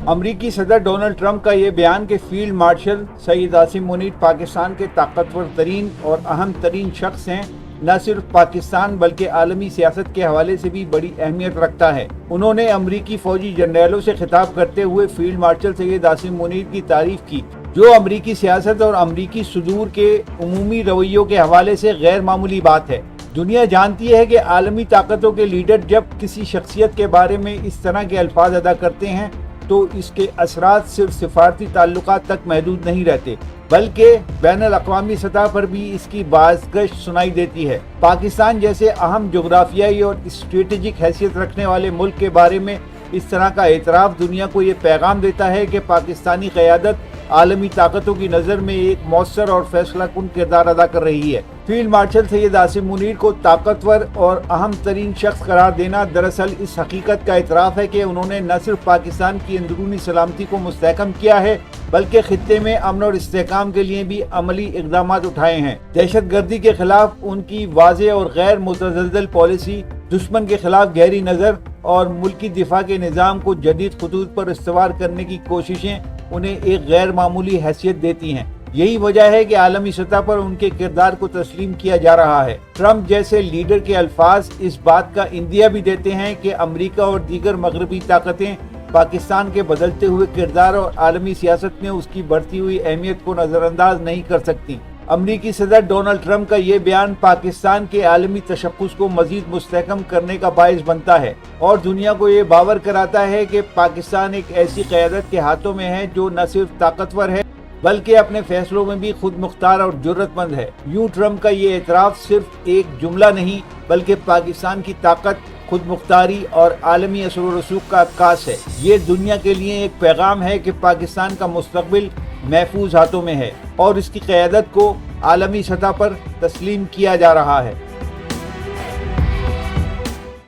अमरीकी सदर Donald Trump का ये बयान कि फील्ड मार्शल सईद आसिम मुनीर पाकिस्तान के ताकतवर तरीन और अहम तरीन शख्स हैं, न सिर्फ पाकिस्तान बल्कि आलमी सियासत के हवाले से भी बड़ी अहमियत रखता है। उन्होंने अमरीकी फौजी जनरलों से खिताब करते हुए फील्ड मार्शल सईद आसिम मुनीर की तारीफ की, जो अमरीकी सियासत और अमरीकी सुदूर के उमूमी रवैयों के हवाले से गैर मामूली बात है। दुनिया जानती है कि आलमी ताकतों के लीडर जब किसी शख्सियत के बारे में इस तरह के अल्फाज अदा करते हैं तो इसके असरात सिर्फ सिफारती ताल्लुकात तक महदूद नहीं रहते, बल्कि बैनुल अक़वामी सतह पर भी इसकी बाज़गश्त सुनाई देती है। पाकिस्तान जैसे अहम जोग्राफियाई और स्ट्रेटेजिक हैसियत रखने वाले मुल्क के बारे में इस तरह का एतराफ़ दुनिया को ये पैगाम देता है कि पाकिस्तानी क़यादत आलमी ताकतों की नज़र में एक मौसर और फैसला कुन किरदार अदा कर रही है। फील्ड मार्शल सैयद आसिम मुनीर को ताकतवर और अहम तरीन शख्स करार देना दरअसल इस हकीकत का एतराफ़ है कि उन्होंने न सिर्फ पाकिस्तान की अंदरूनी सलामती को मुस्तहकम किया है, बल्कि खित्ते में अमन और इस्तेहकाम के लिए भी अमली इक़दाम उठाए हैं। दहशत गर्दी के खिलाफ उनकी वाज़ेह और गैर मुतज़लज़ल पॉलिसी, दुश्मन के खिलाफ गहरी नज़र और मुल्की दिफा के निज़ाम को जदीद खतूत पर इस्तेवार करने की कोशिशें उन्हें एक गैर मामूली हैसियत देती हैं। यही वजह है कि आलमी सतह पर उनके किरदार को तस्लीम किया जा रहा है। ट्रंप जैसे लीडर के अल्फाज इस बात का इंदिया भी देते हैं कि अमेरिका और दीगर मगरबी ताकतें पाकिस्तान के बदलते हुए किरदार और आलमी सियासत में उसकी बढ़ती हुई अहमियत को नज़रअंदाज नहीं कर सकती। अमरीकी सदर डोनाल्ड ट्रंप का ये बयान पाकिस्तान के आलमी तशक्कुस को मजीद मुस्तहकम करने का बाइस बनता है और दुनिया को ये बावर कराता है कि पाकिस्तान एक ऐसी क़यादत के हाथों में है जो न सिर्फ ताकतवर है बल्कि अपने फैसलों में भी खुद मुख्तार और जुर्रतमंद है। यूं ट्रंप का ये एतराफ़ सिर्फ एक जुमला नहीं बल्कि पाकिस्तान की ताकत, खुद मुख्तारी और आलमी असर व रसूख का अक्कास है। ये दुनिया के लिए एक पैगाम है कि पाकिस्तान का मुस्तक़बिल महफूज हाथों में है और इसकी क़यादत को आलमी सतह पर तस्लीम किया जा रहा है।